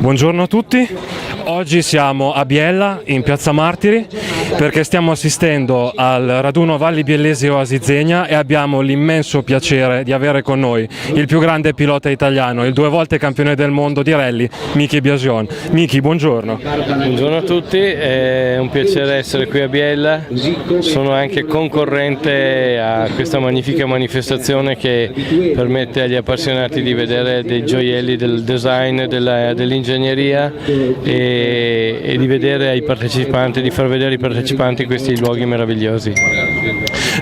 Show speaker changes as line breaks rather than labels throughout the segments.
Buongiorno a tutti, oggi siamo a Biella in Piazza Martiri perché stiamo assistendo al raduno Valli Biellesi Oasi Zegna e abbiamo l'immenso piacere di avere con noi il più grande pilota italiano, il 2 volte campione del mondo di rally, Miki Biasion. Miki, buongiorno.
Buongiorno a tutti, è un piacere essere qui a Biella, sono anche concorrente a questa magnifica manifestazione che permette agli appassionati di vedere dei gioielli del design, dell'ingegneria e di vedere ai partecipanti, di far vedere ai partecipanti questi luoghi meravigliosi.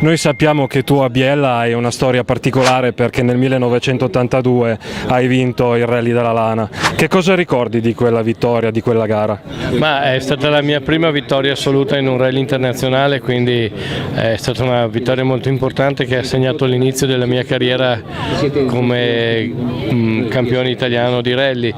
Noi sappiamo che tu a Biella hai una storia particolare perché nel 1982 hai vinto il Rally della Lana. Che cosa ricordi di quella vittoria, di quella gara?
Ma è stata la mia prima vittoria assoluta in un rally internazionale, quindi è stata una vittoria molto importante che ha segnato l'inizio della mia carriera come campione italiano di rally.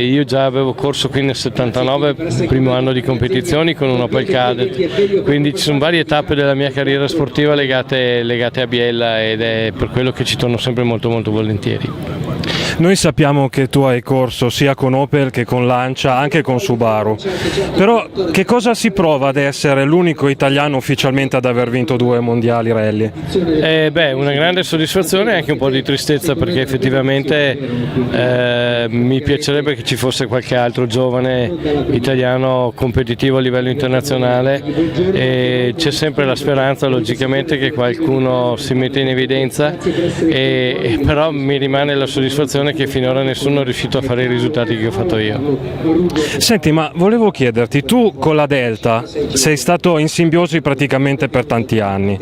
Io già avevo corso qui nel 79, primo anno di competizioni con un Opel Kadett, quindi ci sono varie tappe della mia carriera sportiva legate a Biella ed è per quello che ci torno sempre molto volentieri.
Noi sappiamo che tu hai corso sia con Opel che con Lancia, anche con Subaru, però che cosa si prova ad essere l'unico italiano ufficialmente ad aver vinto 2 mondiali rally?
Una grande soddisfazione e anche un po' di tristezza perché effettivamente mi piacerebbe che ci fosse qualche altro giovane italiano competitivo a livello internazionale e c'è sempre la speranza logicamente che qualcuno si metta in evidenza, però mi rimane la soddisfazione che finora nessuno è riuscito a fare i risultati che ho fatto io.
Senti, ma volevo chiederti, tu con la Delta sei stato in simbiosi praticamente per tanti anni.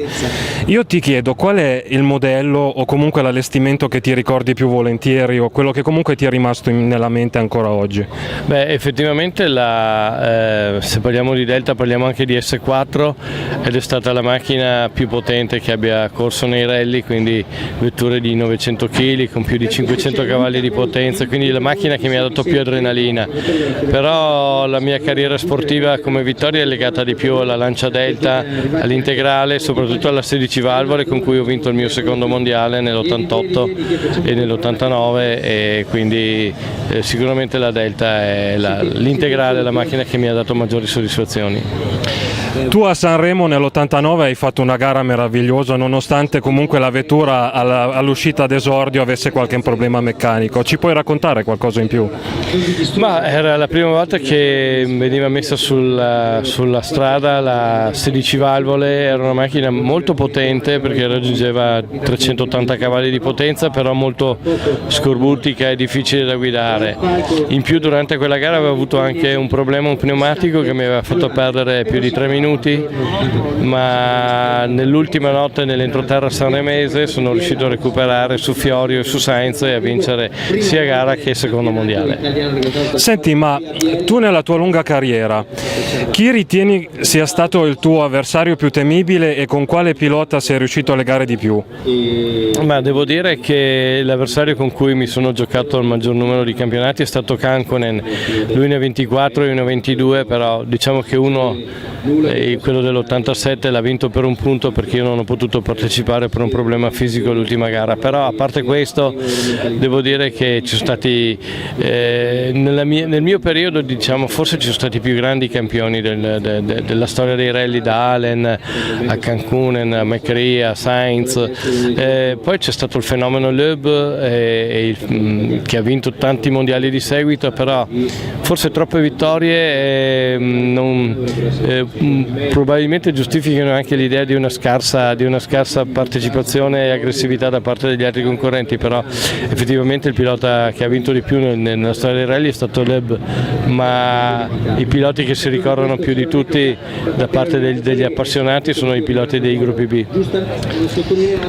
Io ti chiedo qual è il modello o comunque l'allestimento che ti ricordi più volentieri o quello che comunque ti è rimasto nella mente ancora oggi?
Effettivamente se parliamo di Delta parliamo anche di S4 ed è stata la macchina più potente che abbia corso nei rally, quindi vetture di 900 kg con più di 500 cavalli di potenza, quindi la macchina che mi ha dato più adrenalina, però la mia carriera sportiva come vittoria è legata di più alla Lancia Delta, all'integrale, soprattutto alla 16 valvole con cui ho vinto il mio secondo mondiale nell'88 e nell'89 e quindi sicuramente la Delta è l'integrale, la macchina che mi ha dato maggiori soddisfazioni.
Tu a Sanremo nell'89 hai fatto una gara meravigliosa nonostante comunque la vettura all'uscita d'esordio avesse qualche problema meccanico. Ci puoi raccontare qualcosa in più?
Ma era la prima volta che veniva messa sulla strada la 16 valvole, era una macchina molto potente perché raggiungeva 380 cavalli di potenza, però molto scorbutica e difficile da guidare. In più durante quella gara avevo avuto anche un problema, un pneumatico che mi aveva fatto perdere più di 3 minuti, ma nell'ultima notte nell'entroterra sanremese sono riuscito a recuperare su Fiorio e su Sainz e a vincere sia gara che secondo mondiale.
Senti, ma tu nella tua lunga carriera chi ritieni sia stato il tuo avversario più temibile e con quale pilota sei riuscito a legare di più?
Ma devo dire che l'avversario con cui mi sono giocato il maggior numero di campionati è stato Kankkonen, lui ne ha 24 e io ne ho 22, però diciamo che quello dell'87 l'ha vinto per un punto perché io non ho potuto partecipare per un problema fisico all'ultima gara, però a parte questo devo dire che ci sono stati nel mio periodo diciamo forse ci sono stati i più grandi campioni della storia dei rally, da Allen a Kankkonen, a McRae, a Sainz, poi c'è stato il fenomeno Loeb che ha vinto tanti mondiali di seguito, però forse troppe vittorie probabilmente giustificano anche l'idea di una scarsa partecipazione e aggressività da parte degli altri concorrenti, però effettivamente il pilota che ha vinto di più nella storia dei rally è stato Loeb, ma i piloti che si ricordano più di tutti da parte degli appassionati sono i piloti dei gruppi B.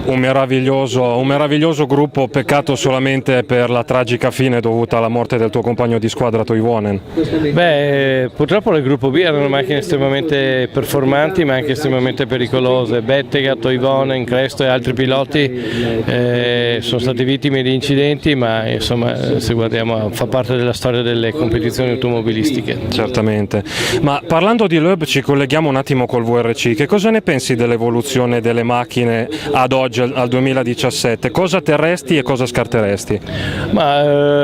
Un meraviglioso gruppo, peccato solamente per la tragica fine dovuta alla morte del tuo compagno di squadra Toivonen. Canconen?
Beh, purtroppo nel gruppo B erano macchine estremamente performanti ma anche estremamente pericolose. Bettega, Toivonen, Cresto e altri piloti sono stati vittime di incidenti, ma insomma se guardiamo fa parte della storia delle competizioni automobilistiche.
Certamente, ma parlando di Loeb ci colleghiamo un attimo col VRC, che cosa ne pensi dell'evoluzione delle macchine ad oggi, al 2017? Cosa terresti e cosa scarteresti?
Ma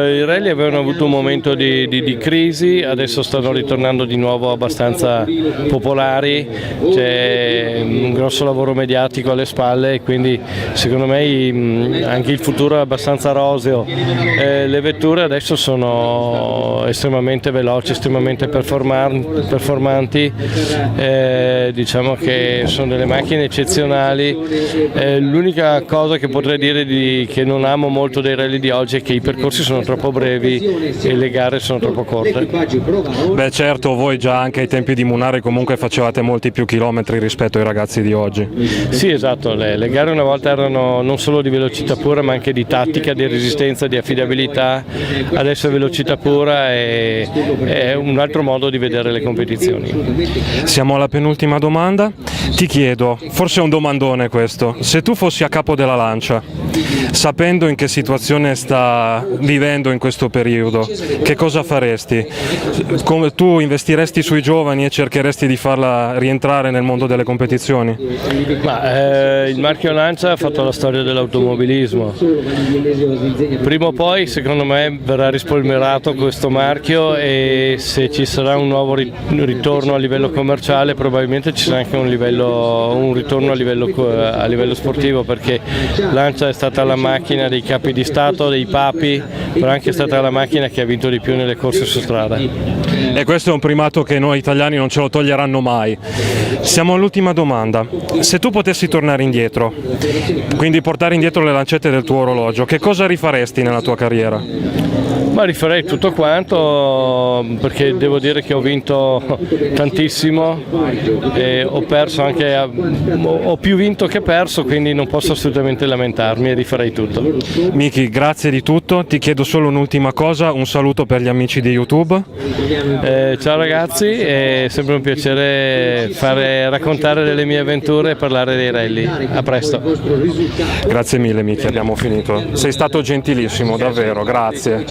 i rally avevano avuto un momento di crisi, adesso stanno ritornando di nuovo abbastanza popolari, c'è un grosso lavoro mediatico alle spalle e quindi secondo me anche il futuro è abbastanza roseo. Le vetture adesso sono estremamente veloci, estremamente performanti, diciamo che sono delle macchine eccezionali. L'unica cosa che potrei dire che non amo molto dei rally di oggi è che i percorsi sono troppo brevi e le gare sono troppo corte.
Beh certo, voi già anche ai tempi di Munari comunque facevate molti più chilometri rispetto ai ragazzi di oggi.
Sì, esatto, le gare una volta erano non solo di velocità pura ma anche di tattica, di resistenza, di affidabilità, adesso è velocità pura e è un altro modo di vedere le competizioni.
Siamo alla penultima domanda, ti chiedo, forse è un domandone questo, se tu fossi a capo della Lancia, sapendo in che situazione sta vivendo in questo periodo, che cosa faresti? Tu investiresti sui giovani e cercheresti di farla rientrare nel mondo delle competizioni?
Il marchio Lancia ha fatto la storia dell'automobilismo, prima o poi secondo me verrà rispolverato questo marchio e se ci sarà un nuovo ritorno a livello commerciale probabilmente ci sarà anche un ritorno a livello sportivo, perché Lancia è stata la macchina dei capi di Stato, dei papi, però anche è stata la macchina che ha vinto di più nelle corse su strada.
E questo è un primato che noi italiani non ce lo toglieranno mai. Siamo all'ultima domanda. Se tu potessi tornare indietro, quindi portare indietro le lancette del tuo orologio, che cosa rifaresti nella tua carriera?
Ma rifarei tutto quanto, perché devo dire che ho vinto tantissimo e ho perso anche, ho più vinto che perso, quindi non posso assolutamente lamentarmi e rifarei tutto.
Miki, grazie di tutto, ti chiedo solo un'ultima cosa, un saluto per gli amici di YouTube.
Ciao ragazzi, è sempre un piacere raccontare delle mie avventure e parlare dei rally. A presto.
Grazie mille Miki, abbiamo finito. Sei stato gentilissimo, davvero, grazie.